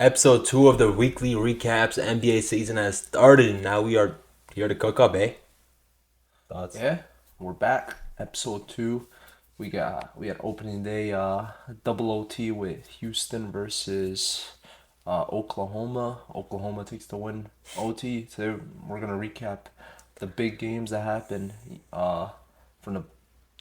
Episode 2 of the weekly recaps. The NBA season has started, and now we are here to cook up, eh? Thoughts? Yeah, we're back. Episode 2. We had opening day, double OT with Houston versus Oklahoma. Oklahoma takes the win. OT. Today we're gonna recap the big games that happened from the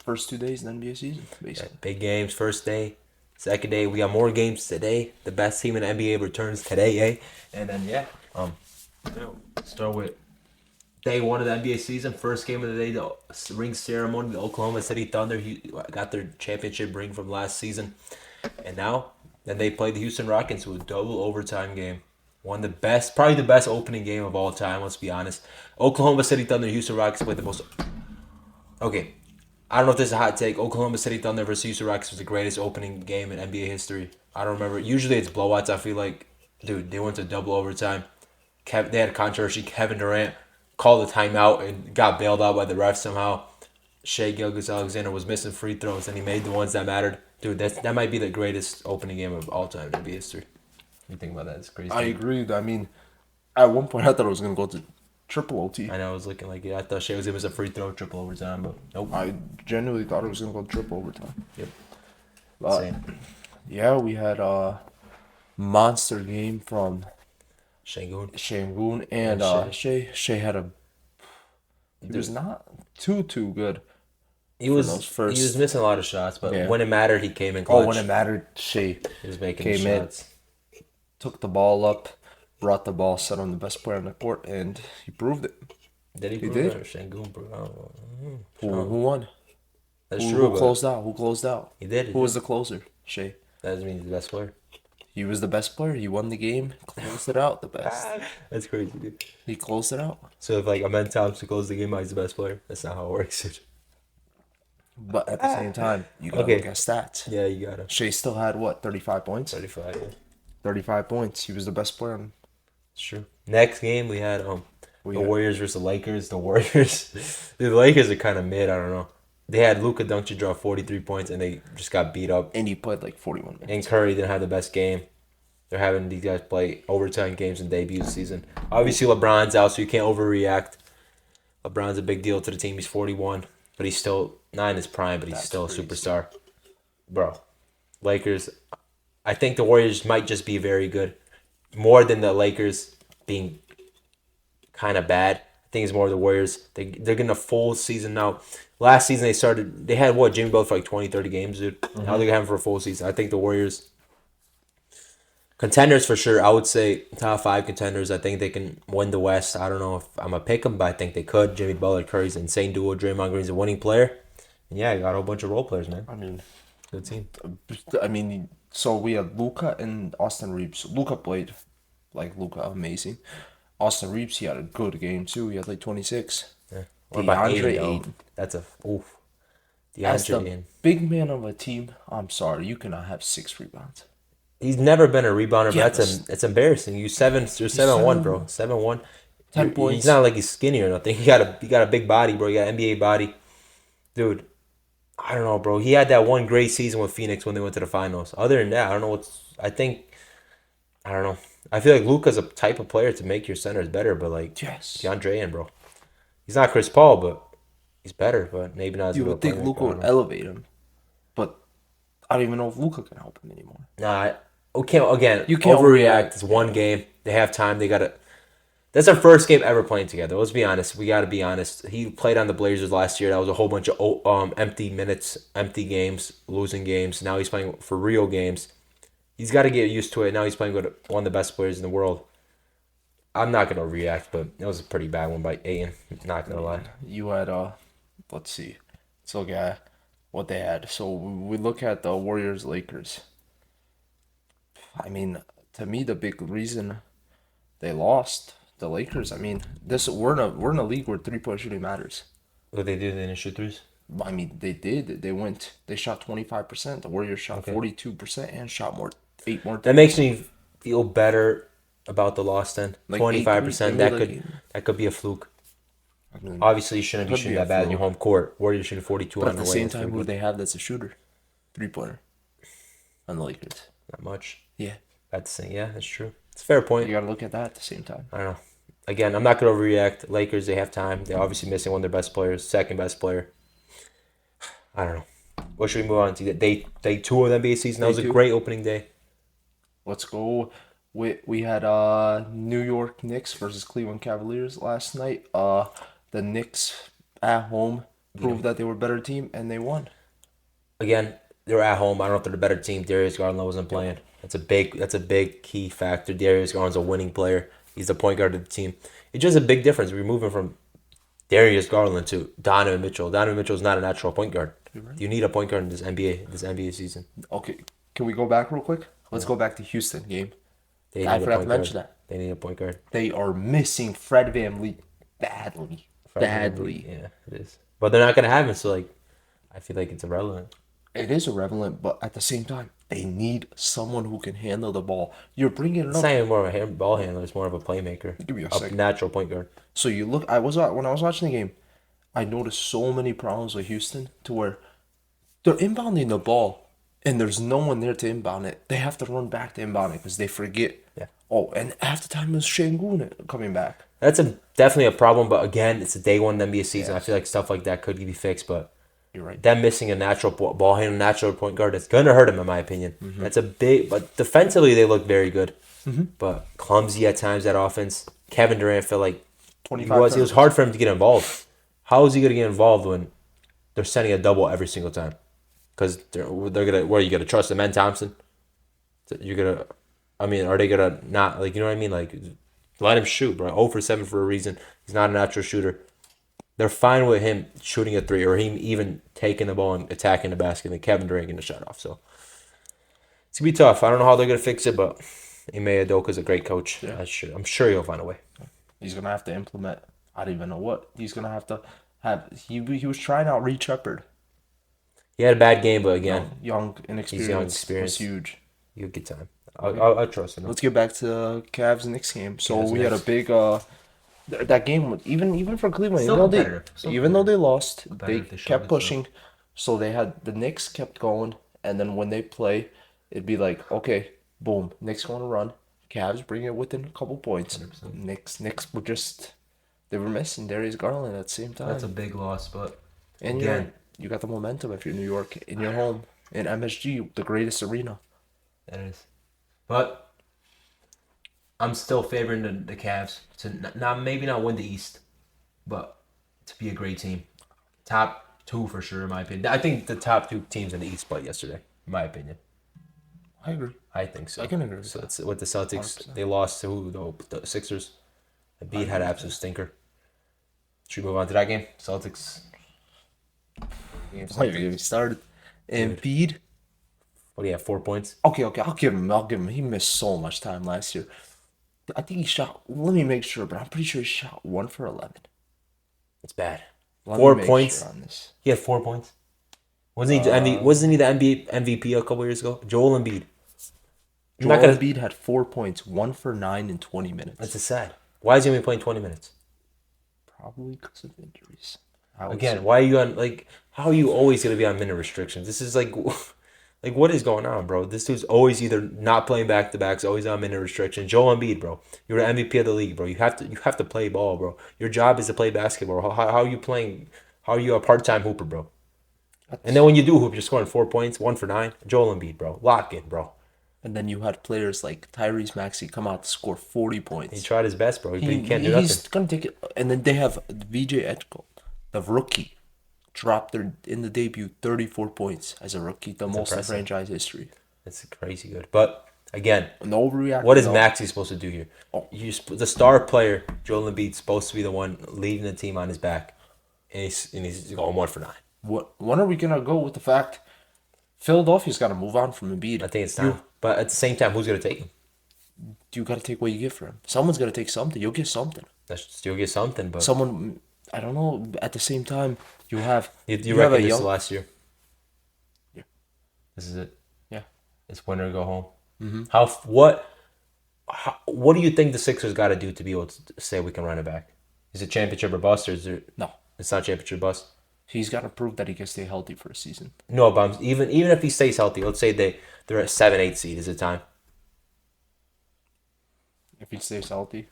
first 2 days of the NBA season, basically. Big games, first day. Second day, we got more games today. The best team in the NBA returns today, eh? And then, start with day 1 of the NBA season. First game of the day, the ring ceremony. The Oklahoma City Thunder got their championship ring from last season. And then they played the Houston Rockets with a double overtime game. Probably the best opening game of all time, let's be honest. Oklahoma City Thunder, Houston Rockets played the most... Okay, I don't know if this is a hot take. Oklahoma City Thunder versus Houston Rockets was the greatest opening game in NBA history. I don't remember. Usually it's blowouts. I feel like, dude, they went to double overtime. They had a controversy. Kevin Durant called a timeout and got bailed out by the refs somehow. Shai Gilgeous-Alexander was missing free throws and he made the ones that mattered. Dude, that might be the greatest opening game of all time in NBA history. What do you think about that? It's crazy. I agree. I mean, at one point I thought it was gonna go to triple OT. I know, I was looking like it. I thought Shai was giving us a free throw, triple overtime, but nope. I genuinely thought it was gonna go triple overtime. Yep. But, yeah, we had a monster game from Shangoon and Shea had he was not too good. He was missing a lot of shots, but when it mattered, he came in clutch. Oh, when it mattered, Shea he was making came shots. Took the ball up, brought the ball, set on the best player on the court, and he proved it. Did he? He did. Shangoon proved it. Who won? That's true. Who closed out? Who closed out? He did. Who was the closer? Shea. That doesn't mean he's the best player. He was the best player. He won the game, closed it out the best. That's crazy, dude. He closed it out. So if like Amen Thompson closed the game out, he's the best player. That's not how it works. But at the same time, you gotta look at stats. Yeah, you gotta. Shea still had 35 points? 35, yeah. 35 points. He was the best player. It's true. Next game we had the Warriors versus the Lakers. The Warriors, the Lakers are kind of mid. I don't know. They had Luka Doncic draw 43 points and they just got beat up. And he played like 41 minutes. And Curry didn't have the best game. They're having these guys play overtime games in debut season. Obviously LeBron's out, so you can't overreact. LeBron's a big deal to the team. He's 41, but he's still not in his prime, but he's still a superstar. Bro, Lakers. I think the Warriors might just be very good. More than the Lakers being kind of bad. I think it's more the Warriors. They're getting a full season now. Last season they had Jimmy Butler for like 20, 30 games, dude. Mm-hmm. Now they're going to have him for a full season. I think the Warriors, contenders for sure. I would say top 5 contenders. I think they can win the West. I don't know if I'm going to pick them, but I think they could. Jimmy Butler, Curry's an insane duo. Draymond Green's a winning player. And yeah, you got a whole bunch of role players, man. I mean, good team. So we had Luka and Austin Reeves. Luka played amazing. Austin Reeves, he had a good game too. He had like 26. Yeah. What about Ayton? That's DeAndre Ayton. Big man of a team, I'm sorry, you cannot have 6 rebounds. He's never been a rebounder, but it's embarrassing. You're 7-1, bro. 7-1. 10 points. He's not like he's skinny or nothing. He got a big body, bro. He got an NBA body. Dude, I don't know, bro. He had that one great season with Phoenix when they went to the finals. Other than that, I don't know I don't know. I feel like Luka's a type of player to make your centers better, but like DeAndre and bro. He's not Chris Paul, but he's better, but maybe not as good. You would think Luka would elevate him, but I don't even know if Luka can help him anymore. Nah, you can't overreact. It's one game. They have time. That's our first game ever playing together. Let's be honest. We got to be honest. He played on the Blazers last year. That was a whole bunch of empty minutes, empty games, losing games. Now he's playing for real games. He's got to get used to it. Now he's playing with one of the best players in the world. I'm not going to react, but it was a pretty bad one by Ayton. Not going to lie. You had, let's see. Let's look at what they had. So we look at the Warriors-Lakers. I mean, to me, the big reason they lost, the Lakers, we're in a league where 3-point shooting matters. What they did, they didn't shoot threes? I mean, they did. They shot 25%. The Warriors shot 42% and shot 8 more. That makes me feel better about the loss then. 25%, that could be a fluke. I mean, obviously, you shouldn't be shooting that bad in your home court. Warriors shooting 42 but on the way. But at the same time, who they have that's a shooter? 3-pointer on the Lakers. Not much. Yeah. That's the thing. Yeah, that's true. It's a fair point. You got to look at that at the same time. I don't know. Again, I'm not gonna overreact. Lakers, they have time. They're obviously missing one of their best players, second best player. I don't know. What should we move on to? Day 2 of the NBA season. That was a great opening day. Let's go. We had New York Knicks versus Cleveland Cavaliers last night. The Knicks at home proved that they were a better team, and they won. Again, they're at home. I don't know if they're the better team. Darius Garland wasn't playing. That's a big key factor. Darius Garland's a winning player. He's the point guard of the team. It's just a big difference. We're moving from Darius Garland to Donovan Mitchell. Donovan Mitchell's not a natural point guard. Right. You need a point guard in this NBA season. Okay, can we go back real quick? Let's go back to Houston game. I forgot to mention that. They need a point guard. They are missing Fred VanVleet badly. Yeah, it is. But they're not going to have him, so, like, I feel like it's irrelevant. It is irrelevant, but at the same time, they need someone who can handle the ball. You're bringing it up. It's not even more of a ball handler. It's more of a playmaker. Give me a second. Natural point guard. So you look. When I was watching the game, I noticed so many problems with Houston to where they're inbounding the ball and there's no one there to inbound it. They have to run back to inbound it because they forget. Yeah. Oh, and half the time it was Şengün coming back. That's definitely a problem, but again, it's a day 1 NBA season. I feel like stuff like that could be fixed, but you're right. Them missing a natural ball handler, natural point guard, it's gonna hurt him in my opinion. Mm-hmm. That's a big, but defensively they look very good, but clumsy at times. That offense. Kevin Durant felt like it was hard for him to get involved. How is he gonna get involved when they're sending a double every single time? Because they're gonna. What are you gonna trust Amen Thompson? You're gonna. I mean, are they gonna not like? You know what I mean? Like, let him shoot, bro. 0 for 7 for a reason. He's not a natural shooter. They're fine with him shooting a 3 or him even taking the ball and attacking the basket and Kevin Durant getting the shot off. So it's gonna be tough. I don't know how they're gonna fix it, but Ime Udoka's a great coach. Yeah. I'm sure he'll find a way. He's gonna have to implement. I don't even know what he's gonna have to have. He was trying out Reed Shepherd. He had a bad game, but again, young, inexperienced. Was huge. You'll get time. I'll trust him. Let's get back to Cavs Knicks game. So we had a big that game, even for Cleveland, even though they lost, they kept pushing. So they had the Knicks kept going, and then when they play, it'd be like, okay, boom, Knicks going to run. Cavs bring it within a couple points. 100%. Knicks were they were missing Darius Garland at the same time. That's a big loss, but and again, you got the momentum if you're New York in your home in MSG, the greatest arena. That is, but I'm still favoring the Cavs to maybe not win the East, but to be a great team. Top 2 for sure, in my opinion. I think the top 2 teams in the East played yesterday, in my opinion. I agree. I think so. I can agree with that. So with the Celtics, 100%. They lost to the Sixers. Embiid had an absolute stinker. Should we move on to that game? Celtics. Why you get me started? Embiid. What do you have? 4 points? Okay. I'll give him. He missed so much time last year. I think he shot. Let me make sure, but I'm pretty sure he shot 1 for 11. It's bad. 4 points. Sure on this. He had 4 points. Wasn't he the NBA MVP a couple years ago? Joel Embiid. Embiid had 4 points, 1 for 9 in 20 minutes. That's sad. Why is he only playing 20 minutes? Probably because of injuries. Again, why are you on how are you always gonna be on minute restrictions? This is like what is going on, bro? This dude's always either not playing back to backs, always on minute restrictions. Joel Embiid, bro, you're the MVP of the league, bro. You have to play ball, bro. Your job is to play basketball. How are you playing? How are you a part-time hooper, bro? And then when you do hoop, you're scoring 4 points, 1 for 9. Joel Embiid, bro, lock in, bro. And then you had players like Tyrese Maxey come out to score 40 points. He tried his best, bro. He can't do nothing. He's gonna take it. And then they have VJ Edgecombe, the rookie, dropped in the debut 34 points as a rookie, the most in franchise history. It's crazy good. But again, no overreaction. What is Maxey supposed to do here? The star player, Joel Embiid's supposed to be the one leading the team on his back, and he's going 1 for 9. When are we gonna go with the fact Philadelphia's got to move on from Embiid? I think it's time. But at the same time, who's gonna take him? You got to take what you get for him. Someone's gonna take something. You'll get something. You'll get something, but someone. I don't know. At the same time, you have. You reckon this is last year? Yeah. This is it. Yeah. It's winner or go home. Mm-hmm. What do you think the Sixers got to do to be able to say we can run it back? Is it championship or bust, or is there? No. It's not championship or bust. He's got to prove that he can stay healthy for a season. No, but even if he stays healthy, let's say they're at 7-8 seed. Is it time? If he stays healthy.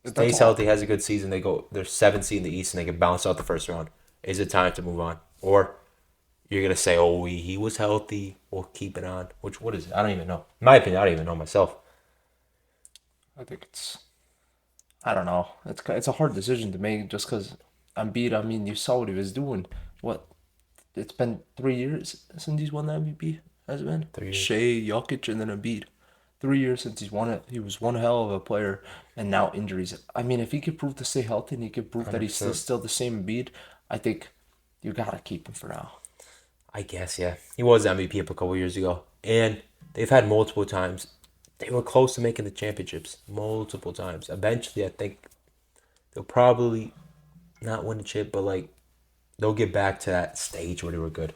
Stays healthy, has a good season. They're 7th seed in the East, and they can bounce out the first round. Is it time to move on, or you're gonna say, "Oh, he was healthy. We'll keep it on." What is it? I don't even know. In my opinion, I don't even know myself. I think I don't know. It's a hard decision to make just because Embiid. I mean, you saw what he was doing. What? It's been 3 years since he's won the MVP. Has it been? 3 years. Shea, Jokic, and then Embiid. 3 years since he's won it. He was one hell of a player, and now injuries. I mean, if he could prove to stay healthy and he could prove that he's 100%. still the same Embiid, I think you gotta keep him for now. I guess, yeah. He was MVP a couple years ago, and they've had multiple times. They were close to making the championships multiple times. Eventually, I think they'll probably not win the chip, but like they'll get back to that stage where they were good.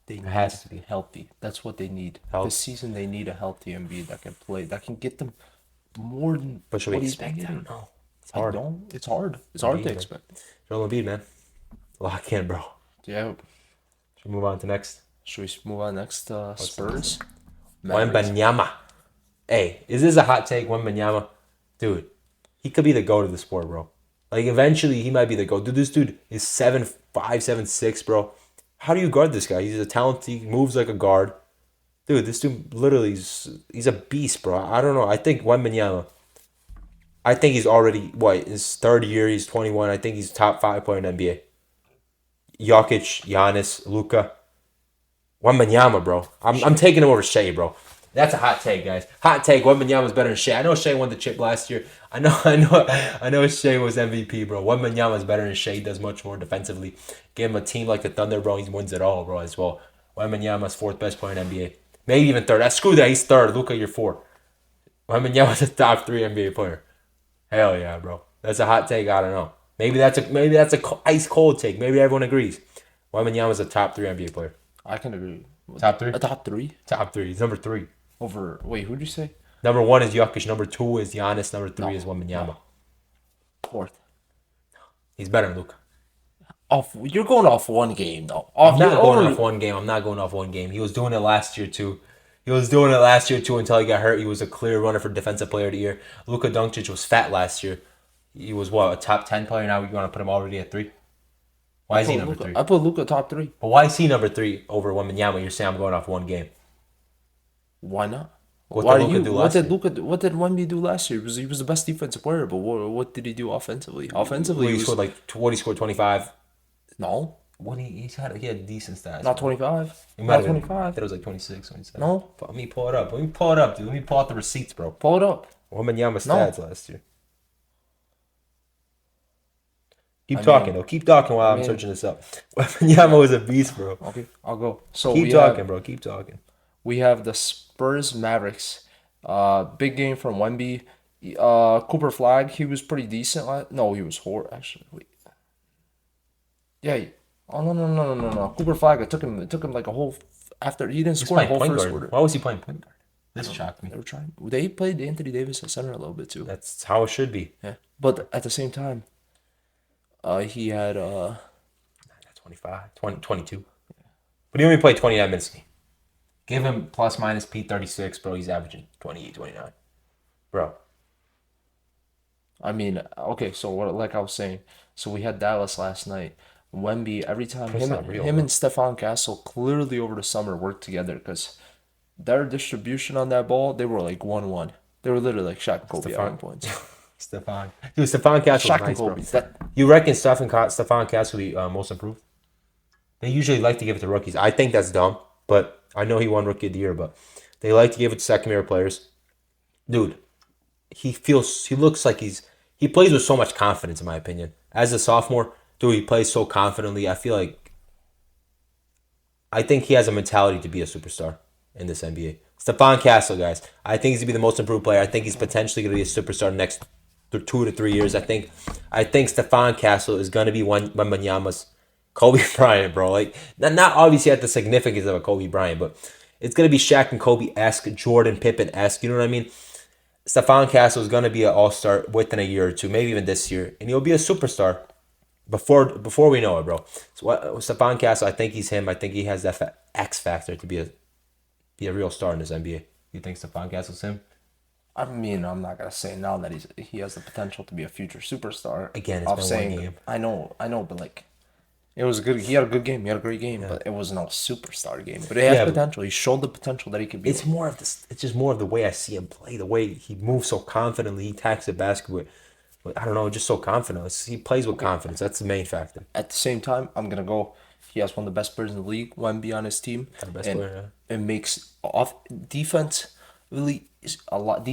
They It has to be. healthy. That's what they need. Health. This season, they need a healthy Embiid that can play, that can get them more than But should we what he's expect been that? I getting. don't know. It's I hard. don't. It's hard. It's hard to Embiid, man. expect. Joel Embiid, man. Lock in, bro. Yeah. Should we move on to next? Should we move on next? Spurs. Wembanyama. Hey, is this a hot take, Wembanyama? Dude, he could be the GOAT of the sport, bro. Like, eventually, he might be the GOAT. Dude, this dude is 7'5", 7'6", bro. How do you guard this guy? He's a talent. He moves like a guard. Dude, this dude literally he's a beast, bro. I don't know. I think Wembanyama, I think he's already, his third year. He's 21. I think he's top 5 player in the NBA. Jokic, Giannis, Luka. Wembanyama, bro. I'm taking him over Shea, bro. That's a hot take, guys. Hot take. Wembanyama's better than Shea. I know Shea won the chip last year. I know Shea was MVP, bro. Wembanyama's better than Shea. He does much more defensively. Give him a team like the Thunder, bro. He wins it all, bro, as well. Wembanyama's 4th best player in NBA. Maybe even 3rd. Screw that. He's 3rd. Luka, you're 4. Wembanyama's a top 3 NBA player. Hell yeah, bro. That's a hot take. I don't know. Maybe that's a ice cold take. Maybe everyone agrees. Wembanyama's a top 3 NBA player. I can agree. Top 3? A top 3 Top 3. He's number 3. over. Wait, who'd you say? Number 1 is Jokic. Number 2 is Giannis. Number 3 is Wembanyama. No. 4th. He's better than Luka. You're going off one game though. I'm not going off one game. I'm not going off one game. He was doing it last year too. Until he got hurt. He was a clear runner for Defensive Player of the Year. Luka Doncic was fat last year. He was a top 10 player. Now we want to put him already at 3. Why is he number 3? I put Luka top 3. But why is he number 3 over Wembanyama? You're saying I'm going off one game. Why not? What did Luka do last year? What did Wemby do last year? He was the best defensive player, but what did he do offensively? Offensively, He scored 25. No, He had decent stats. not 25. He might Not have been- 25. I thought it was like 26, 27. No. Let me pull it up, dude. Let me pull out the receipts, bro. Pull it up. Wembanyama No. stats last year. Keep talking while I'm searching this up. Wembanyama was a beast, bro. Okay, I'll go. So Keep talking, bro. Keep talking. We have the Spurs Mavericks. Big game from Wemby. Cooper Flag, he was pretty decent. No, he was horrible. Actually, wait. Yeah. Oh no. Cooper Flag. It took him like a whole. After he didn't score the whole first quarter. Why was he playing point guard? This shocked me. They were trying. They played Anthony Davis at center a little bit too. That's how it should be. Yeah, but at the same time, he had 25, 20, 22. But he only played 29 minutes. Give him plus minus P36, bro. He's averaging 28, 29. Bro. I mean, okay, so like I was saying, so we had Dallas last night. Wemby, every time That's not real, him bro. and Stephon Castle clearly over the summer worked together because their distribution on that ball, they were like 1-1. They were literally like Shaq and Kobe at one point. Stephon. Dude, Stephon Castle Shaq was nice, and bro. Kobe. You reckon Stephon Castle will be most improved? They usually like to give it to rookies. I think that's dumb, but I know he won Rookie of the Year, but they like to give it to second-year players. Dude, he looks like he plays with so much confidence, in my opinion. As a sophomore, dude, he plays so confidently. I think he has a mentality to be a superstar in this NBA. Stephon Castle, guys. I think he's going to be the most improved player. I think he's potentially going to be a superstar next 2 to 3 years. I think Stephon Castle is going to be Wembanyama's Kobe Bryant, bro. Like, not obviously at the significance of a Kobe Bryant, but it's going to be Shaq and Kobe-esque, Jordan Pippen-esque. You know what I mean? Stephon Castle is going to be an all-star within a year or two, maybe even this year. And he'll be a superstar before we know it, bro. So Stephon Castle, I think he's him. I think he has that X factor to be a real star in this NBA. You think Stephon Castle's him? I mean, I'm not gonna say now that he has the potential to be a future superstar. Again, it's been one game. I know, but like, it was good. He had a good game. He had a great game, but it was no superstar game. But he has potential. He showed the potential that he could be. It's more of this. It's just more of the way I see him play. The way he moves so confidently. He attacks the basket with I don't know, just so confident. He plays with confidence. That's the main factor. At the same time, I'm gonna go. He has one of the best players in the league. Wemby on his team, it makes defense really a lot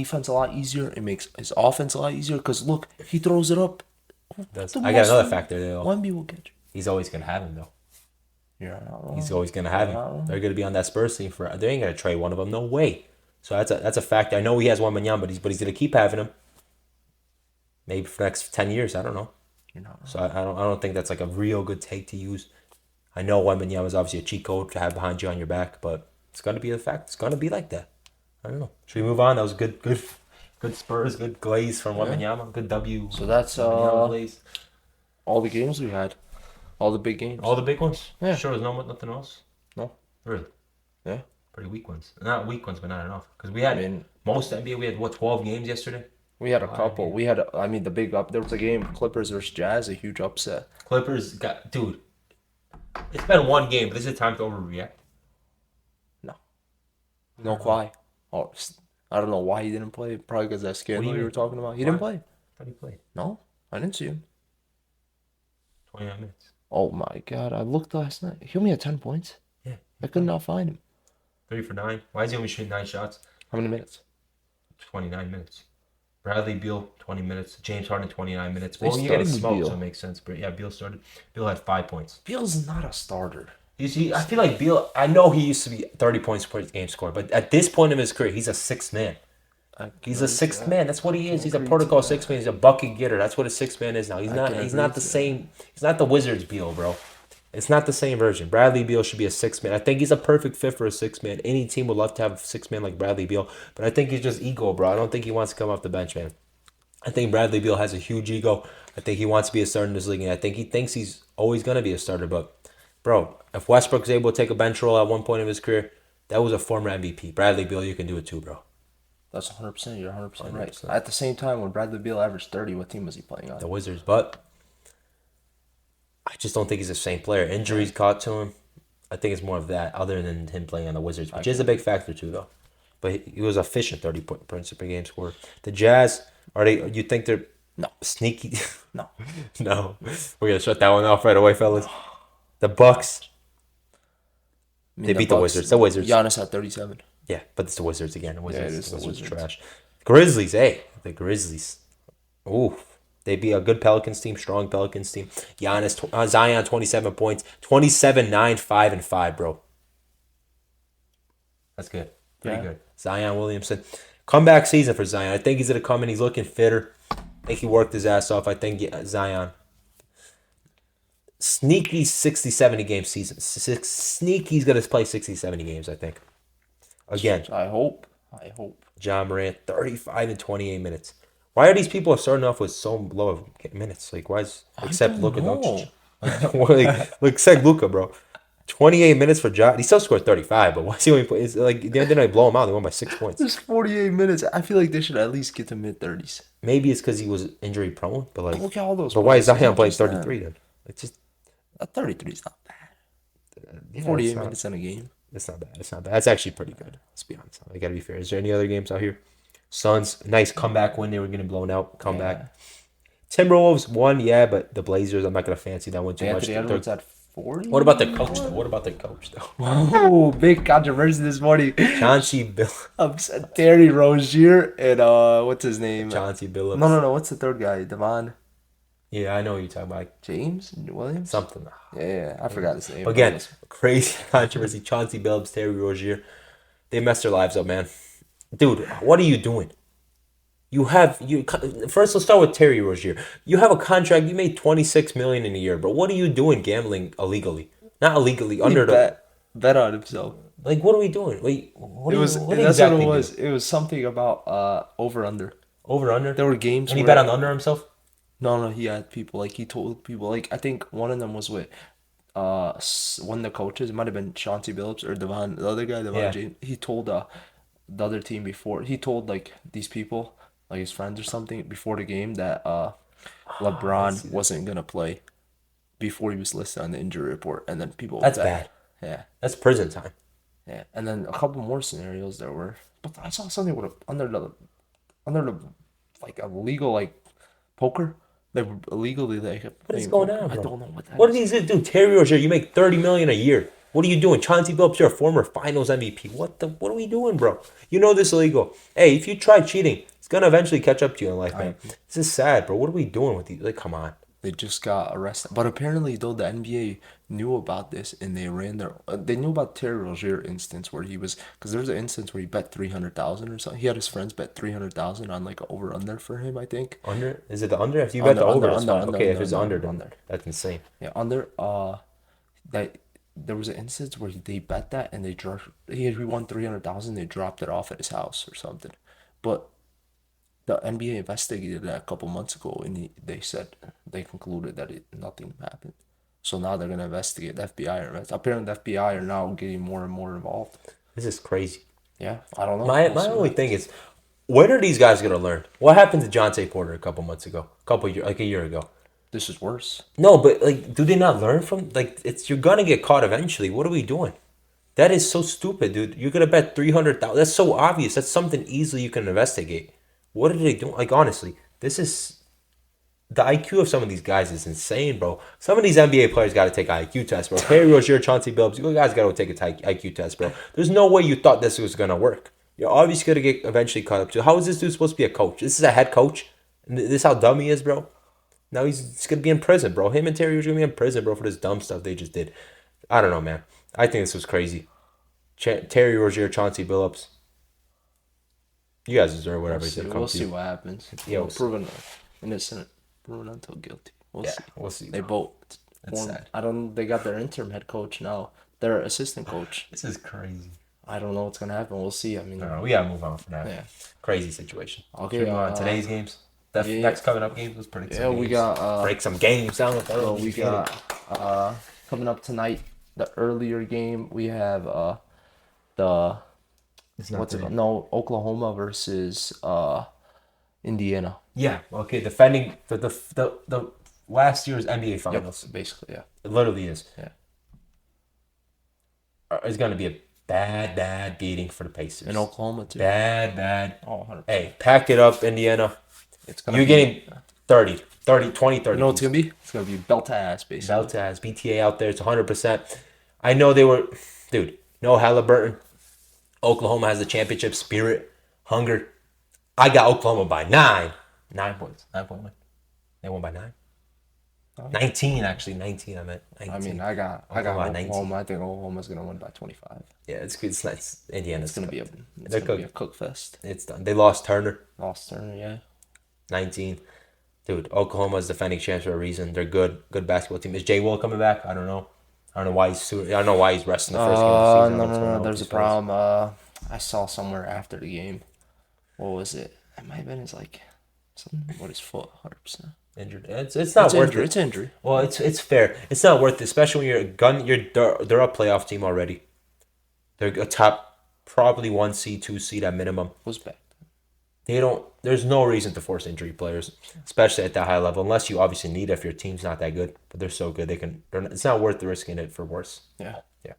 easier. It makes his offense a lot easier because look, he throws it up. I got another factor there. Wemby will get you. He's always gonna have him though. Yeah, he's always gonna have him. They're gonna be on that Spurs team for. They ain't gonna trade one of them. No way. So that's a factor. I know he has one Wembanyama, but he's gonna keep having him. Maybe for the next 10 years. I don't know. So I don't think that's like a real good take to use. I know Wembanyama is obviously a cheat code to have behind you on your back, but it's gonna be a fact. It's gonna be like that. I don't know. Should we move on? That was good Spurs, good glaze from Wembanyama, good W. So that's all the games we had, all the big games, all the big ones. Yeah. Sure, there's nothing else. No. Really. Yeah. Pretty weak ones. Not weak ones, but not enough. Because we had most NBA. We had 12 games yesterday. We had a couple. We had the big up. There was a game Clippers versus Jazz, a huge upset. Clippers dude. It's been one game, but this is time to overreact. No Kawhi. Oh, I don't know why he didn't play. Probably because that scandal you were talking about. He didn't play. I thought he played. No, I didn't see him. 29 minutes. Oh my God! I looked last night. He only had 10 points. Yeah. I could not find him. 3 for 9. Why is he only shooting 9 shots? How many minutes? 29 minutes. Bradley Beal, 20 minutes. James Harden, 29 minutes. Well, you're getting smoked, so it makes sense. But yeah, Beal started. Beal had 5 points. Beal's not a starter. You see, I feel like Beal, I know he used to be 30 points per game scorer, but at this point in his career, he's a sixth man. He's a sixth man. That's what he is. He's a protocol sixth man. He's a bucket getter. That's what a sixth man is now. He's not the same. He's not the Wizards Beal, bro. It's not the same version. Bradley Beal should be a sixth man. I think he's a perfect fit for a sixth man. Any team would love to have a sixth man like Bradley Beal, but I think he's just ego, bro. I don't think he wants to come off the bench, man. I think Bradley Beal has a huge ego. I think he wants to be a starter in this league, and I think he thinks he's always going to be a starter. But, bro, if Westbrook's able to take a bench role at one point in his career, that was a former MVP. Bradley Beal, you can do it too, bro. That's 100%. You're 100% right. At the same time, when Bradley Beal averaged 30, what team was he playing on? The Wizards. But I just don't think he's the same player. Injuries caught to him. I think it's more of that other than him playing on the Wizards, which is a big factor too, though. But he was efficient, 30 points per game scorer. The Jazz, you think they're sneaky? No. No. We're going to shut that one off right away, fellas. The Bucks. They beat the Wizards. The Wizards. Giannis had 37. Yeah, but it's the Wizards again. The Wizards, the Wizards. Trash. Grizzlies, the Grizzlies. Ooh, they beat a good Pelicans team, strong Pelicans team. Zion, 27 points, 27, 9, 5, and 5, bro. That's good. Pretty good. Zion Williamson. Comeback season for Zion. I think he's going to come in. He's looking fitter. I think he worked his ass off. I think Zion. Sneaky 60, 70 game season. Sneaky's going to play 60, 70 games, I think. Again. I hope. John Morant, 35 and 28 minutes. Why are these people starting off with so low of minutes? Like, why is except Luka Doncic? Except Luka, bro. 28 minutes for John. He still scored 35, but why is he only play? It's like the other night blow him out. They won by 6 points. There's 48 minutes. I feel like they should at least get to mid-30s. Maybe it's because he was injury prone, but like, look at all those. But why is Zion playing 33 then? It's just 33 is not bad. 48 minutes in a game. It's not bad. That's actually pretty good. Let's be honest. I gotta be fair. Is there any other games out here? Suns, nice comeback win. They were getting blown out. Comeback. Yeah. Timberwolves won, but the Blazers, I'm not gonna fancy that one too much. Edwards at 40. What about the coach though? Oh, big controversy this morning. Chauncey Billups. Terry Rozier and what's his name? Chauncey Billups. No. What's the third guy? Devon. Yeah, I know what you're talking about. James Williams? Something. Yeah, I forgot his name. Again, crazy controversy. Chauncey Billups, Terry Rozier. They messed their lives up, man. Dude, what are you doing? First, let's start with Terry Rozier. You have a contract. You made $26 million in a year, but what are you doing gambling illegally? Not illegally, bet on himself. Like, what are we doing? That's what it was. It was something about over under. Over under. There were games. And he bet on under himself. No, he had people, like, he told people, like, I think one of them was with one of the coaches. It might have been Chauncey Billups or Devon, the other guy, Devon James. He told the other team before. He told like these people, like his friends or something, before the game that LeBron wasn't gonna play before he was listed on the injury report, and then people. That's bad. Yeah. That's prison time. Yeah, and then a couple more scenarios there were, but I saw something with under the like a legal like poker. They were illegally like. What is going on, bro? I don't know what that What are is. these guys doing? Terry Rozier, you make $30 million a year. What are you doing? Chauncey Billups, you're a former Finals MVP. What are we doing, bro? You know this is illegal. Hey, if you try cheating, it's gonna eventually catch up to you in life, man. This is sad, bro. What are we doing with these? Like, come on. They just got arrested, but apparently though the NBA knew about this and they ran their. They knew about Terry Rozier instance where he was, because there was an instance where he bet 300,000 or something. He had his friends bet 300,000 on like over under for him, I think. Under? Is it the under? If you bet the over, it's fine. Okay, if it's under, that's insane. Yeah, under. That there was an instance where they bet that and they dropped. He won 300,000. They dropped it off at his house or something, but the NBA investigated that a couple months ago, and they said they concluded that nothing happened. So now they're gonna investigate. The FBI apparently the FBI are now getting more and more involved. This is crazy. Yeah, I don't know. My only thing is, when are these guys gonna learn? What happened to Jonte Porter a couple months ago? Like a year ago. This is worse. No, but like, do they not learn from you're gonna get caught eventually. What are we doing? That is so stupid, dude. You're gonna bet 300,000. That's so obvious. That's something easily you can investigate. What are they doing? Like, honestly, this is the IQ of some of these guys is insane, bro. Some of these NBA players got to take an IQ test, bro. Terry Rozier, Chauncey Billups, you guys got to take an IQ test, bro. There's no way you thought this was gonna work. You're obviously gonna get eventually caught up to. How is this dude supposed to be a coach? This is a head coach. And this is how dumb he is, bro. Now he's gonna be in prison, bro. Him and Terry are gonna be in prison, bro, for this dumb stuff they just did. I don't know, man. I think this was crazy. Terry Rozier, Chauncey Billups. You guys deserve whatever. We'll see what happens. Yeah, we'll proven innocent, proven until guilty. We'll see. We'll see. They both. That's sad. I don't. They got their interim head coach now. Their assistant coach. This is crazy. I don't know what's gonna happen. We'll see. I mean, we gotta move on from that. Yeah. Crazy situation. Okay. Move on. Today's games. Next coming up games. Let's predict. Yeah, we got break some games down. We got coming up tonight. The earlier game we have the. What's it called? No, Oklahoma versus Indiana. Yeah. Okay. Defending the last year's NBA Finals. Yep, basically, yeah. It literally is. Yeah. It's gonna be a bad beating for the Pacers. In Oklahoma too. Bad. Oh, 100%. Hey, pack it up, Indiana. You're getting 20, 30. You know what it's gonna be? It's gonna be belt to ass, basically. Belt to ass. BTA out there. It's 100%. I know they were, dude. No Halliburton. Oklahoma has the championship spirit, hunger. I got Oklahoma by 9. 9 points. 9-point win. They won by 9. 19 actually. 19. I meant 19. I mean, I got Oklahoma. 19. I think Oklahoma's gonna win by 25. Yeah, it's good. It's Indiana's. It's gonna be a cook fest. It's done. They lost Turner. Yeah. 19. Dude, Oklahoma's defending champs for a reason. They're good basketball team. Is Jay Will coming back? I don't know. I don't know why he's resting the first game of the season. No. There's a problem. I saw somewhere after the game. What was it? It might have been his foot, 100%. Injured. It's not worth it. It's injury. Well, it's fair. It's not worth it, especially when they're a playoff team already. They're a top, probably 1 seed, 2 seed at minimum. Who's back? There's no reason to force injury players, especially at that high level, unless you obviously need it if your team's not that good. But they're so good, it's not worth risking it for worse. Yeah. Yeah.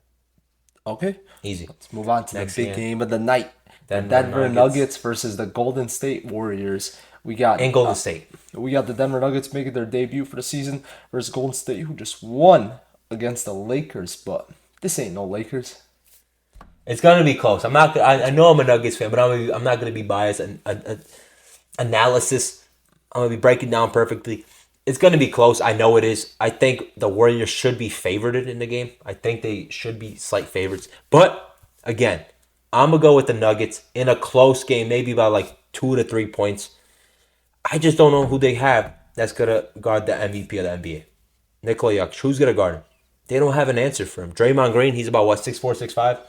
Okay. Easy. Let's move on to Next the big game of the night. The Denver Nuggets versus the Golden State Warriors. We got Golden State. We got the Denver Nuggets making their debut for the season versus Golden State, who just won against the Lakers. But this ain't no Lakers. It's gonna be close. I know I'm a Nuggets fan, but I'm not gonna be biased. Analysis. I'm gonna be breaking down perfectly. It's gonna be close. I know it is. I think the Warriors should be favored in the game. I think they should be slight favorites. But again, I'm gonna go with the Nuggets in a close game, maybe by 2 to 3 points. I just don't know who they have that's gonna guard the MVP of the NBA. Nikola Jokic. Who's gonna guard him? They don't have an answer for him. Draymond Green. He's about 6'4", 6'5".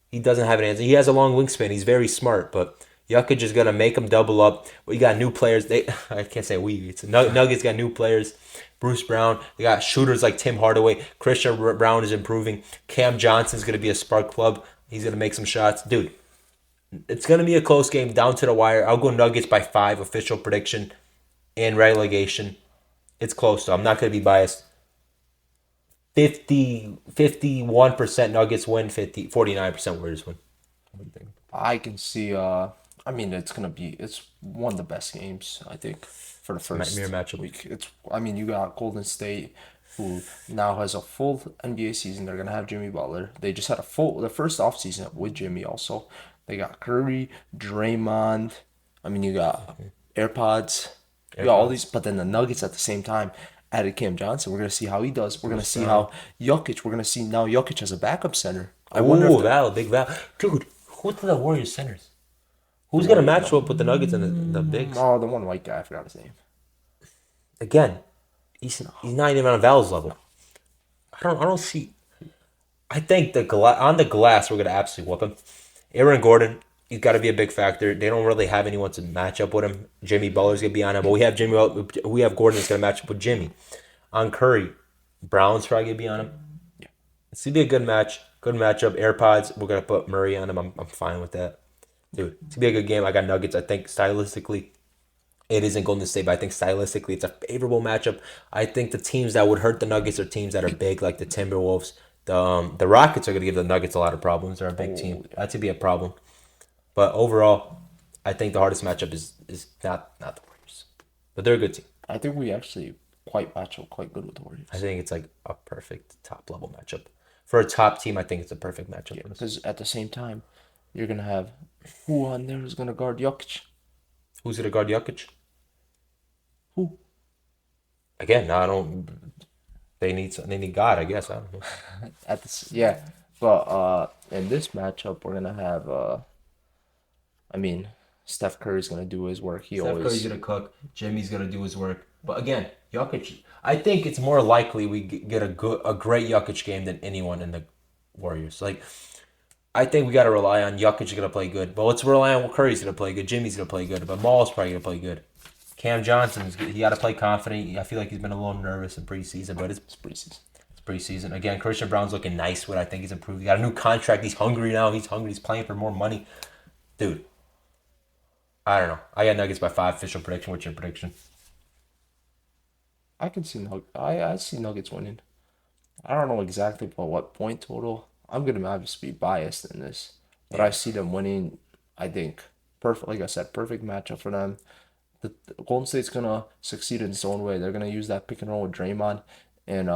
He doesn't have an answer. He has a long wingspan. He's very smart, but Jokic is gonna make him double up. We got new players. I can't say we. It's Nuggets got new players. Bruce Brown. They got shooters like Tim Hardaway. Christian Brown is improving. Cam Johnson's gonna be a spark plug. He's gonna make some shots, dude. It's going to be a close game down to the wire. I'll go Nuggets by 5, official prediction, in relegation. It's close, though. I'm not going to be biased. 51% Nuggets win, 49% Warriors win. What do you think? I can see. It's one of the best games, I think, for the first Mirror matchup. week. You got Golden State, who now has a full NBA season. They're gonna have Jimmy Butler. They just had the first offseason with Jimmy also. They got Curry, Draymond. You got AirPods. You got all these, but then the Nuggets at the same time added Cam Johnson. We're gonna see how he does. We're gonna see how Jokic. We're gonna see now Jokic as a backup center. I wonder if big Val. Dude, who's the Warriors centers? Who's going to match up with the Nuggets and the bigs? Oh, the one white guy. I forgot his name. Again, he's not even on Val's level. I don't see. I think on the glass we're gonna absolutely whoop him. Aaron Gordon, he's got to be a big factor. They don't really have anyone to match up with him. Jimmy Butler's gonna be on him, but we have Gordon that's gonna match up with Jimmy. On Curry, Brown's probably gonna be on him. Yeah. It's gonna be a good match, good matchup. AirPods, we're gonna put Murray on him. I'm fine with that. Dude, it's gonna be a good game. I got Nuggets. I think stylistically, it isn't Golden State, but I think stylistically it's a favorable matchup. I think the teams that would hurt the Nuggets are teams that are big, like the Timberwolves. The Rockets are gonna give the Nuggets a lot of problems. They're a big team. That's gonna be a problem. But overall, I think the hardest matchup is not the Warriors, but they're a good team. I think we actually match up quite good with the Warriors. I think it's like a perfect top level matchup for a top team. I think it's a perfect matchup. Yeah, because at the same time, you're gonna have who on there is gonna guard Jokic? Who's gonna guard Jokic? Who? Again, I don't. They need God, I guess. I don't know. But in this matchup, we're gonna have Steph Curry's gonna do his work. Curry's gonna cook. Jimmy's gonna do his work. But again, Jokic. I think it's more likely we get a great Jokic game than anyone in the Warriors. Like, I think we gotta rely on Jokic gonna play good. But let's rely on Curry's gonna play good. Jimmy's gonna play good. But Maul's probably gonna play good. Cam Johnson's he got to play confident. I feel like he's been a little nervous in preseason, but it's preseason. It's preseason. Again, Christian Brown's looking nice. What I think he's improved. He got a new contract. He's hungry now. He's hungry. He's playing for more money. Dude, I don't know. I got Nuggets by 5. Official prediction. What's your prediction? I can see I see Nuggets winning. I don't know exactly by what point total. I'm gonna obviously be biased in this, but I see them winning. I think perfect. Like I said, perfect matchup for them. The Golden State's gonna succeed in its own way. They're gonna use that pick and roll with Draymond and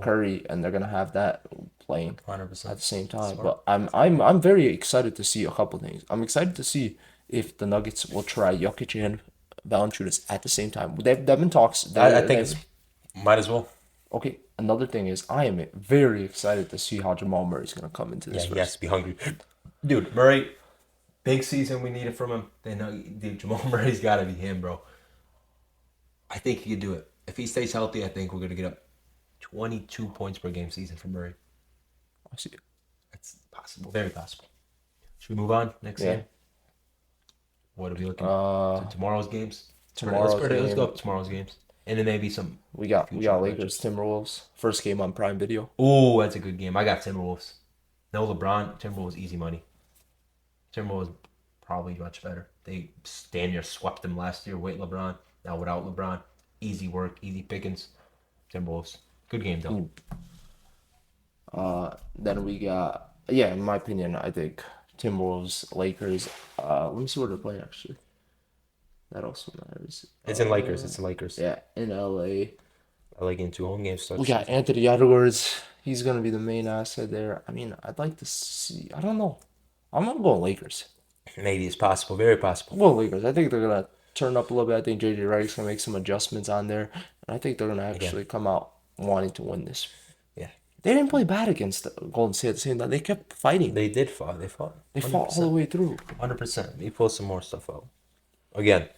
Curry, and they're gonna have that playing 100% at the same time. Smart. But I'm very excited to see a couple things. I'm excited to see if the Nuggets will try Jokic and Valanciunas at the same time. They've been talks. I think might as well. Okay, another thing is I am very excited to see how Jamal Murray's gonna come into this. Yeah, he has to be hungry, dude. Murray. Big season we needed from him. They know, dude, Jamal Murray's got to be him, bro. I think he can do it. If he stays healthy, I think we're going to get up 22 points per game season from Murray. I see it. That's possible. Very possible. Should we move on? Next game? What are we looking at? Tomorrow's games? Let's go up tomorrow's games. And then maybe some... We got Lakers, Timberwolves. First game on Prime Video. Oh, that's a good game. I got Timberwolves. No LeBron. Timberwolves, easy money. Timberwolves probably much better. They damn near swept them last year with LeBron. Now without LeBron, easy work, easy pickings. Timberwolves, good game though. Then we got in my opinion, I think Timberwolves, Lakers. Let me see where they're playing actually. That also matters. It's in Lakers. It's in Lakers. Yeah, in LA. LA getting 2 home games. We got Anthony Edwards. He's gonna be the main asset there. I'd like to see. I don't know. I'm gonna go Lakers. Maybe it's possible. Very possible. Well, Lakers. I think they're gonna turn up a little bit. I think JJ Redick's gonna make some adjustments on there, and I think they're gonna actually come out wanting to win this. Yeah. They didn't play bad against Golden State at the same time. They kept fighting. They did fight. They fought. They fought all the way through. 100%. They pull some more stuff out. Again,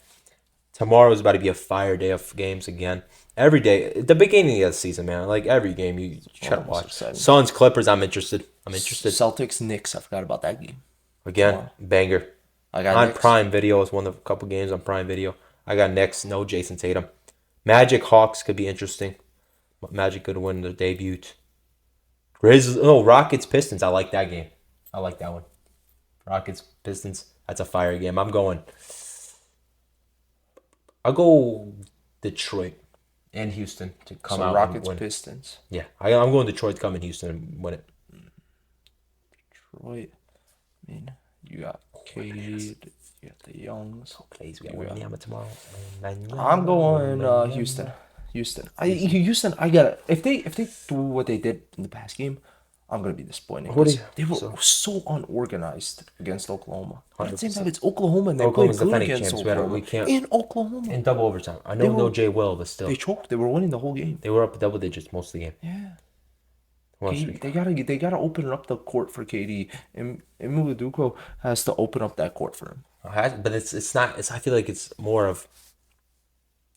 tomorrow is about to be a fire day of games again. Every day, the beginning of the season, man. Like every game, you try to watch. Suns, Clippers. I'm interested. Celtics, Knicks. I forgot about that game. Again, banger. I got on Knicks. Prime Video. It's one of a couple games on Prime Video. I got Knicks. No Jason Tatum. Magic Hawks could be interesting. Magic could win their debut. Rockets Pistons. I like that game. I like that one. Rockets, Pistons. That's a fire game. I'll go Detroit and Houston to come So out Rockets, and win. Pistons. Yeah, I'm going Detroit to come in Houston and win it. Detroit. I mean, you got Cade, you got the Youngs. Please, we got Wembanyama tomorrow. I'm going Houston. Houston. I got it. If they do what they did in the past game, I'm gonna be disappointed. Who do 'Cause you- they were so- so unorganized against Oklahoma. But at the same 100%. time, it's Oklahoma, and they Oklahoma's played good defending against champs. Oklahoma. We can't- In Oklahoma, In double overtime. I know no Jay Will, but still. they choked. They were winning the whole game. They were up double digits most of the game. Yeah. Who else KD, they gotta open up the court for KD. And Muduko has to open up that court for him. But it's not. I feel like it's more of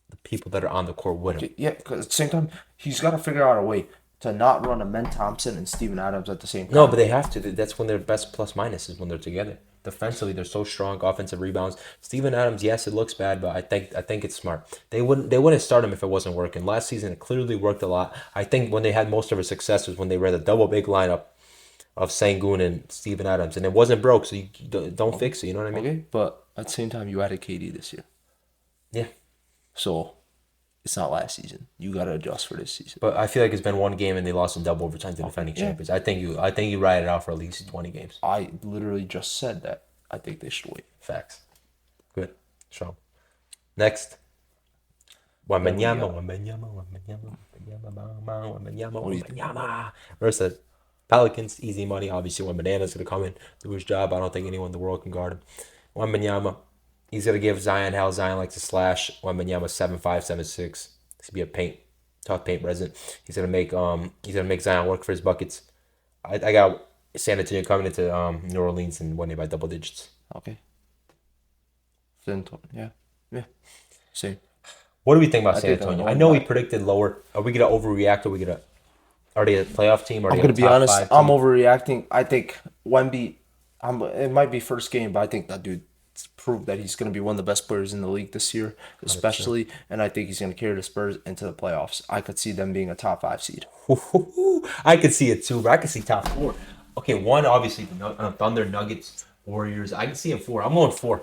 the people that are on the court with him. Yeah, because at the same time, he's got to figure out a way to not run a Men Thompson and Steven Adams at the same time. No, but they have to. That's when their best plus minus is when they're together. Defensively, they're so strong. Offensive rebounds. Steven Adams, yes, it looks bad, but I think it's smart. They wouldn't start him if it wasn't working. Last season, it clearly worked a lot. I think when they had most of their success was when they ran the double big lineup of Sengun and Steven Adams, and it wasn't broke, so you don't fix it. You know what I mean? Okay, but at the same time, you added KD this year. Yeah. So, it's not last season. You got to adjust for this season. But I feel like it's been one game and they lost in double overtime to defending champions. I think you ride it out for at least 20 games. I literally just said that. I think they should wait. Facts. Good. Strong. Next. Wembanyama. Versus Pelicans. Easy money. Obviously, Wembanyama's going to come in, do his job. I don't think anyone in the world can guard him. Wembanyama. He's going to give Zion hell. Zion likes to slash. Wembanyama 7'5", 7'6". He's going to be a tough paint resident. He's going to make Zion work for his buckets. I got San Antonio coming into New Orleans and winning by double digits. Okay. Yeah. Same. What do we think about San think Antonio? I'm I know we going predicted lower. Are we gonna overreact? Are they a playoff team? I'm gonna be honest. I'm overreacting. I think Wemby. It might be first game, but I think that dude proved that he's gonna be one of the best players in the league this year, especially. And I think he's gonna carry the Spurs into the playoffs. I could see them being a top 5 seed. I could see it too, but I could see top 4. Okay, 1 obviously Thunder, Nuggets, Warriors. I can see him 4. I'm going 4.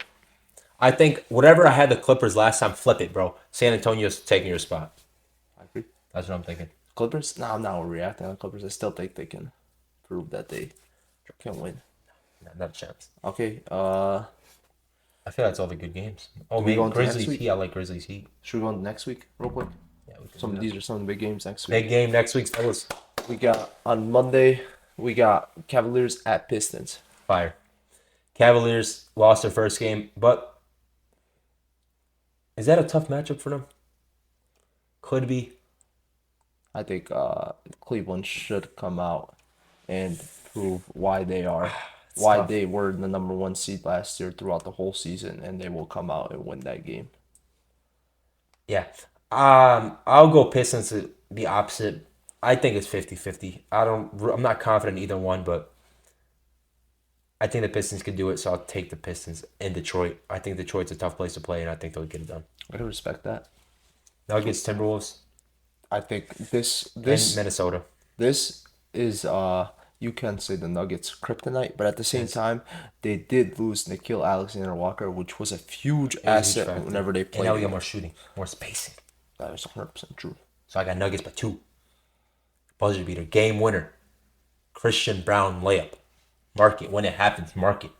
I think whatever I had the Clippers last time, flip it, bro. San Antonio's taking your spot. I agree. That's what I'm thinking. Clippers? No, I'm not overreacting on the Clippers. I still think they can prove that they can win. Not a chance. Okay. I feel that's all the good games. Oh, Do we maybe go into next Grizzlies week? Heat. I like Grizzlies Heat. Should we go on to next week real quick? Yeah, we can do that. These are some of the big games next week. Big game next week, fellas. We got on Monday. We got Cavaliers at Pistons. Fire. Cavaliers lost their first game, but is that a tough matchup for them? Could be. I think Cleveland should come out and prove why they are, why tough. they were the number 1 seed last year throughout the whole season, and they will come out and win that game. Yeah. I'll go Pistons to the opposite. I think it's 50-50. I'm not confident in either one, but I think the Pistons could do it, so I'll take the Pistons in Detroit. I think Detroit's a tough place to play, and I think they'll get it done. I can respect that. Nuggets, Timberwolves, I think this and Minnesota. This is you can say the Nuggets kryptonite, but at the same time, they did lose Nikhil Alexander-Walker, which was a huge asset factor. whenever they And played. now we got more shooting, more spacing. That is 100% true. So I got Nuggets by 2. Buzzer beater, game winner. Christian Brown layup. Mark it. When it happens, mark it.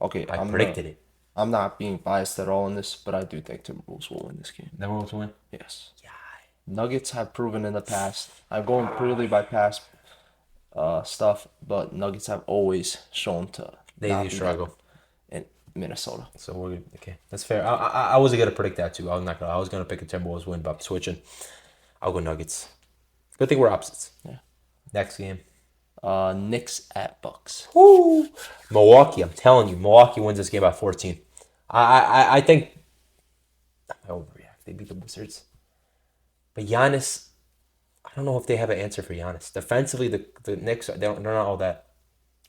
Okay, I predicted it. I'm not being biased at all in this, but I do think Timberwolves will win this game. Never will win? Yes. Yeah. Nuggets have proven in the past. I'm going purely by past stuff, but Nuggets have always shown to They not do be struggle. in Minnesota. So we're okay. That's fair. I wasn't gonna predict that too. I was gonna pick a Timberwolves win, but I'm switching. I'll go Nuggets. Good thing we're opposites. Yeah. Next game. Knicks at Bucks. Woo! Milwaukee. I'm telling you, Milwaukee wins this game by 14. I think I overreact. They beat the Wizards. But Giannis, I don't know if they have an answer for Giannis. Defensively, the Knicks they're not all that.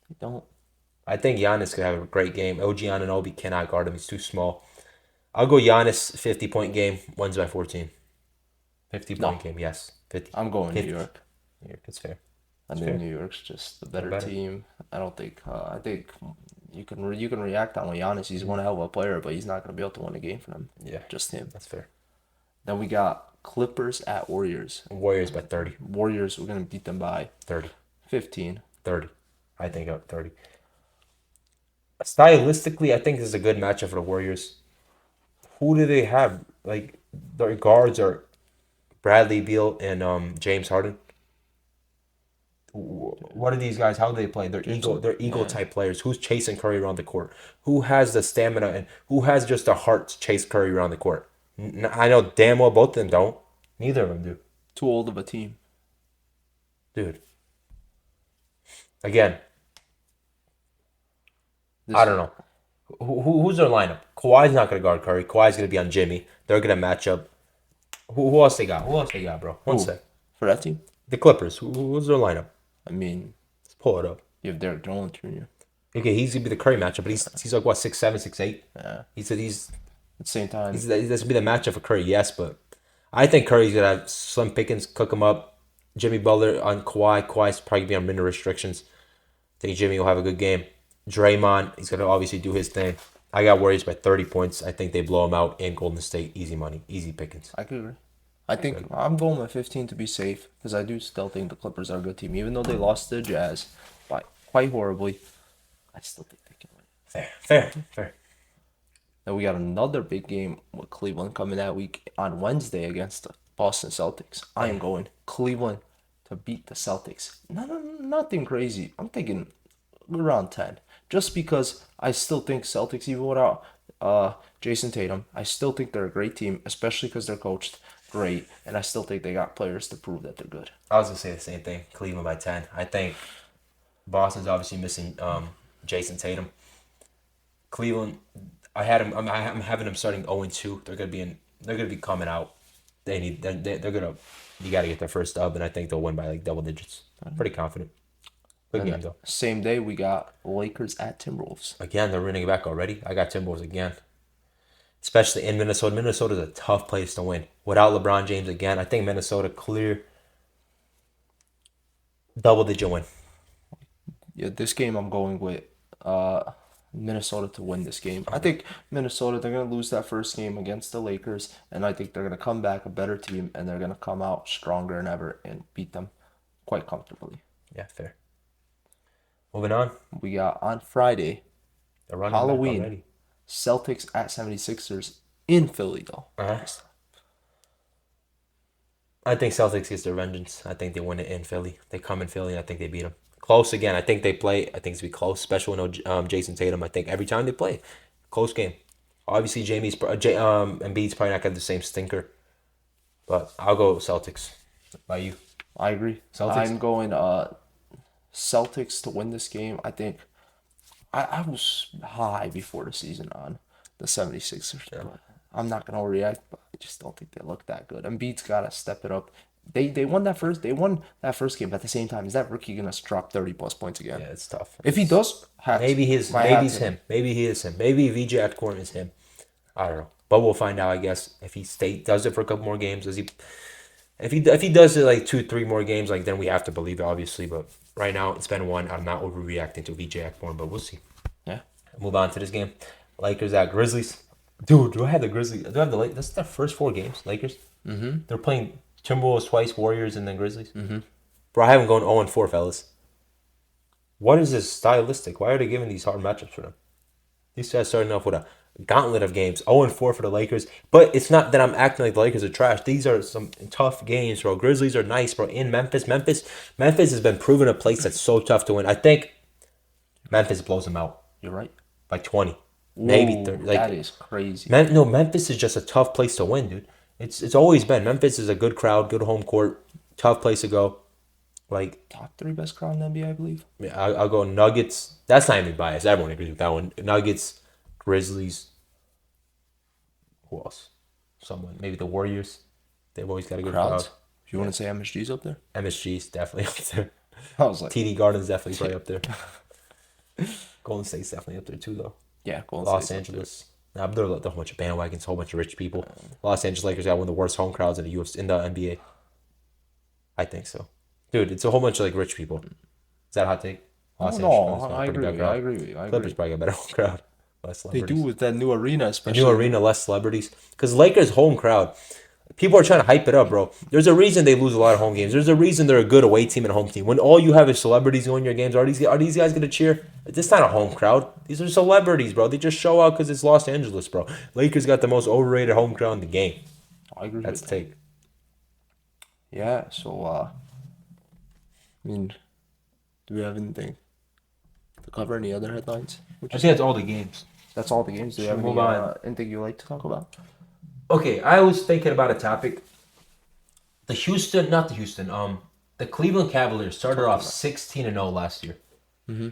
They don't. I think Giannis could have a great game. OG Anunoby cannot guard him. He's too small. I'll go Giannis 50-point game, wins by 14. 50-point game, yes. 50. I'm going 50. New York. New York, it's fair. I think New York's just the better better. team. I don't think. I think you can react on Giannis. He's one hell of a player, but he's not going to be able to win a game for them. Yeah, Just him. that's fair. Then we got Clippers at Warriors. Warriors by 30. Warriors, we're going to beat them by 30. 15. 30. I think 30. Stylistically, I think this is a good matchup for the Warriors. Who do they have? Like, their guards are Bradley Beal and James Harden. What are these guys? How do they play? They're ego type players. Who's chasing Curry around the court? Who has the stamina and who has just the heart to chase Curry around the court? I know damn well both of them don't. Neither of them do. Too old of a team. Dude. Again, I don't know. Who's their lineup? Kawhi's not going to guard Curry. Kawhi's going to be on Jimmy. They're going to match up. Who else they got? Who else they got, bro? One sec. For that team? The Clippers. Who's their lineup? I mean, let's pull it up. You have Derek Jones Jr. Okay, he's going to be the Curry matchup, but he's like, what, 6'7", 6'8"? Yeah. He said he's... At the same time. That's going to be the matchup for Curry, yes, but I think Curry's going to have slim pickings, cook him up. Jimmy Butler on Kawhi. Kawhi's probably going to be on minute restrictions. I think Jimmy will have a good game. Draymond, he's going to obviously do his thing. I got Warriors by 30 points. I think they blow them out in Golden State. Easy money. Easy pickings. I could agree. I think I'm going with 15 to be safe because I do still think the Clippers are a good team. Even though they lost to the Jazz by quite horribly, I still think they can win. Fair. Then we got another big game with Cleveland coming that week on Wednesday against the Boston Celtics. I am going Cleveland to beat the Celtics. Nothing crazy. I'm thinking around 10. Just because I still think Celtics, even without Jason Tatum, I still think they're a great team, especially because they're coached great, and I still think they got players to prove that they're good. I was going to say the same thing. Cleveland by 10. I think Boston's obviously missing Jason Tatum. Cleveland, I'm having them starting 0-2. They're gonna be coming out. You got to get their first dub, and I think they'll win by like double digits. I'm pretty confident. Good game though. Same day we got Lakers at Timberwolves. Again, they're running it back already. I got Timberwolves again. Especially in Minnesota. Minnesota's a tough place to win. Without LeBron James again, I think Minnesota clear double-digit win. Yeah, this game I'm going with Minnesota to win this game. I think Minnesota, they're going to lose that first game against the Lakers, and I think they're going to come back a better team, and they're going to come out stronger than ever and beat them quite comfortably. Yeah, fair. Moving on. We got on Friday, Halloween, Celtics at 76ers in Philly, though. I think Celtics gets their vengeance. I think they win it in Philly. They come in Philly, and I think they beat them. Close again. I think they play. I think it's going to be close, especially with Jason Tatum. I think every time they play, close game. Obviously, Embiid's probably not got the same stinker, but I'll go Celtics. By you? I agree. Celtics? I'm going Celtics to win this game. I think I was high before the season on the 76ers. Yeah. But I'm not going to overreact, but I just don't think they look that good. Embiid's got to step it up. They won that first game, but at the same time, is that rookie going to drop 30-plus points again? Yeah, it's tough. If he does, maybe he is him. Maybe VJ Atcorn is him. I don't know. But we'll find out, I guess, if he does it for a couple more games. If he does it like 2-3 more games, like then we have to believe it, obviously. But right now, it's been one. I'm not overreacting to VJ Atcorn, but we'll see. Yeah. Move on to this game. Lakers at Grizzlies. Dude, do I have the Grizzlies? Do I have the Lakers? That's their first 4 games, Lakers. Mm-hmm. They're playing Timberwolves twice, Warriors, and then Grizzlies. Mm-hmm. Bro, I haven't gone 0-4, fellas. What is this stylistic? Why are they giving these hard matchups for them? These guys starting off with a gauntlet of games. 0-4 for the Lakers. But it's not that I'm acting like the Lakers are trash. These are some tough games, bro. Grizzlies are nice, bro. In Memphis has been proven a place that's so tough to win. I think Memphis blows them out. You're right. By 20. Maybe 30. Like, that is crazy. Memphis is just a tough place to win, dude. It's always been. Memphis is a good crowd, good home court, tough place to go. Like top 3 best crowd in the NBA, I believe. Yeah, I'll go Nuggets. That's not even biased. Everyone agrees with that one. Nuggets, Grizzlies. Who else? Someone. Maybe the Warriors. They've always got a good crowd. If you want to say MSG's up there? MSG's definitely up there. I was like, TD Garden's definitely probably up there. Golden State's definitely up there too, though. Yeah, Los Angeles. Nah, but there are a whole bunch of bandwagons, a whole bunch of rich people. Los Angeles Lakers got one of the worst home crowds in the NBA. I think so. Dude, it's a whole bunch of like rich people. Is that a hot take? Oh, Los no, Angeles got a I pretty agree good with you. I crowd. agree with you. I Clippers agree. probably got a better home crowd. Less They celebrities. do with that new arena, A especially. new arena, less celebrities. Because Lakers home crowd, people are trying to hype it up, bro. There's a reason they lose a lot of home games. There's a reason they're a good away team and home team. When all you have is celebrities going your games, are these guys gonna cheer? This is not a home crowd. These are celebrities, bro. They just show out because it's Los Angeles, bro. Lakers got the most overrated home crowd in the game. I agree That's with the that. take. Yeah, so, I mean, do we have anything to cover? Any other headlines? I think that's all the games. That's all the games. Do you have Should any, move on. anything you like to talk about? Okay, I was thinking about a topic. The Cleveland Cavaliers started off 16-0 last year. Mm-hmm.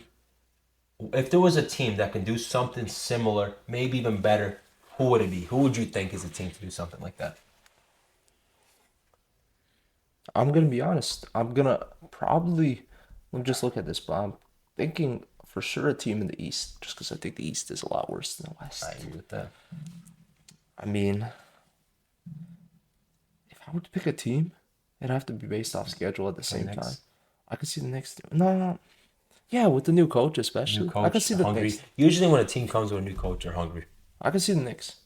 If there was a team that can do something similar, maybe even better, who would it be? Who would you think is a team to do something like that? I'm going to be honest. I'm going to probably, let me just look at this, but I'm thinking for sure a team in the East, just because I think the East is a lot worse than the West. I agree with that. I mean, if I were to pick a team, it'd have to be based off schedule at the same Knicks. time. I could see the Knicks. No. Yeah, with the new coach especially. New coach, I could see the hungry. Knicks. Usually when a team comes with a new coach, they're hungry. I could see the Knicks.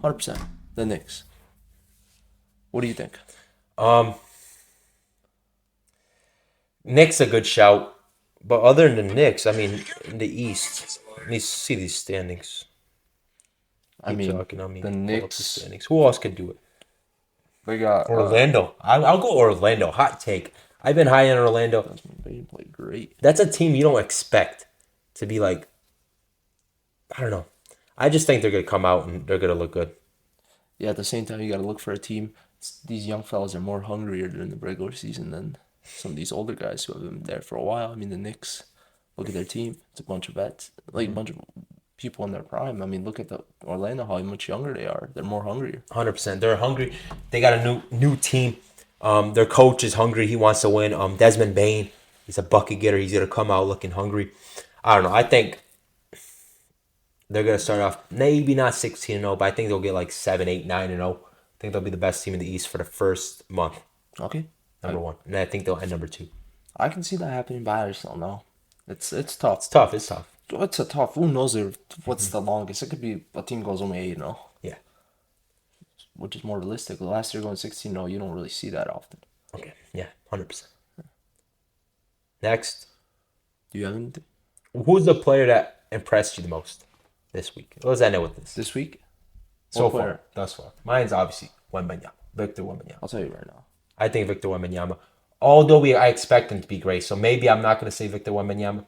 100%. The Knicks. What do you think? Knicks a good shout, but other than the Knicks, I mean, in the East, let me see these standings. I mean, the the pull up Knicks. standings. Who else could do it? They got Orlando. I'll go Orlando. Hot take. I've been high on Orlando. They play great. That's a team you don't expect to be like. I don't know. I just think they're gonna come out and they're gonna look good. Yeah, at the same time, you got to look for a team. These young fellas are more hungrier during the regular season than some of these older guys who have been there for a while. I mean, the Knicks, look at their team. It's a bunch of vets, like a bunch of people in their prime. I mean, look at the Orlando, how much younger they are. They're more hungrier. 100%. They're hungry. They got a new team. Their coach is hungry. He wants to win. Desmond Bain, he's a bucket getter. He's gonna come out looking hungry. I don't know. I think they're gonna start off maybe not 16-0, but I think they'll get like 7, 8, 9-0. I think they'll be the best team in the East for the first month. Okay. Number one, and I think they'll end number 2. I can see that happening, but I just don't know. It's tough. It's tough. It's tough. It's a tough. Who knows what's the longest? It could be a team goes only 8-0. Yeah. Which is more realistic. Last year going 16-0, you don't really see that often. Okay. Yeah. 100%. Next, Do you have anything who's the player that impressed you the most this week? Let's end it with this. this week? So What far, player? thus far. Mine's obviously Wembanyama. Victor Wembanyama. I'll tell you right now. I think Victor Wembanyama. Although I expect him to be great, so maybe I'm not going to say Victor Wembanyama.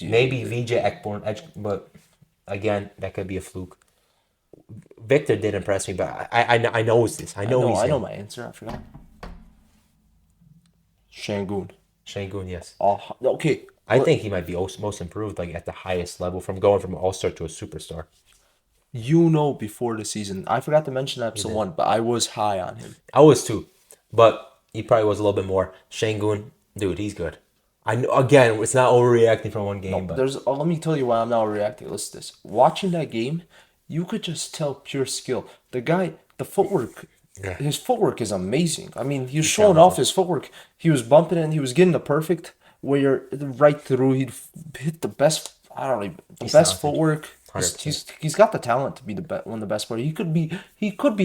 Maybe VJ Ekborn, but again, that could be a fluke. Victor did impress me, but I know it's this. I know my answer. I forgot. Şengün. Şengün, yes. Okay. I think he might be most improved, like at the highest level, from going from an all-star to a superstar. Before the season, I forgot to mention episode 1, but I was high on him. I was too, but he probably was a little bit more. Şengün, dude, he's good. I know, again, it's not overreacting from one game, but Let me tell you why I'm not reacting. Listen to this. Watching that game, you could just tell pure skill. The guy, the footwork, his footwork is amazing. I mean, he's showing off his footwork. He was bumping it and he was getting the perfect where right through. He'd hit the best. I don't know, the best footwork. He's got the talent to be one of the best players. He could be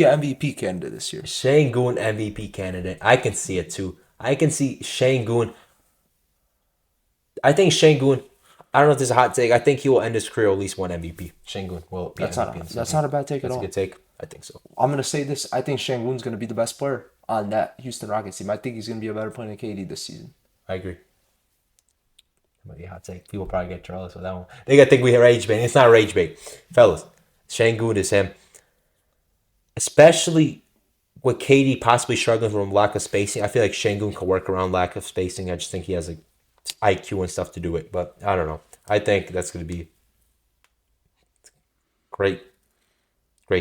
an MVP candidate this year. Şengün MVP candidate. I can see it too. I can see Şengün. I think Şengün, I don't know if this is a hot take. I think he will end his career at least one MVP. Şengün will be MVP. That's not a bad take at all. That's a good take. I think so. I'm going to say this. I think Şengün's going to be the best player on that Houston Rockets team. I think he's going to be a better player than KD this season. I agree. That might be a hot take. People probably get jealous with that one. They got to think we rage bait. It's not rage bait. Fellas, Şengün is him. Especially with KD possibly struggling from lack of spacing. I feel like Şengün can work around lack of spacing. I just think he has IQ and stuff to do it. But I don't know. I think that's going to be great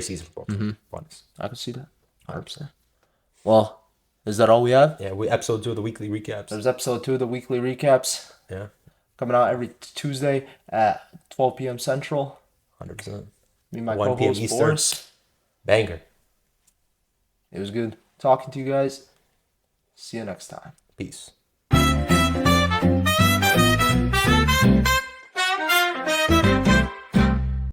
season for him. I can see that. 100%. Well, is that all we have? Yeah, episode 2 of the weekly recaps. There's episode 2 of the weekly recaps. Yeah. Coming out every Tuesday at 12 p.m. Central. 100%. Me and my 1 p.m. co-host Eastern. Boris. Banger. It was good talking to you guys. See you next time. Peace.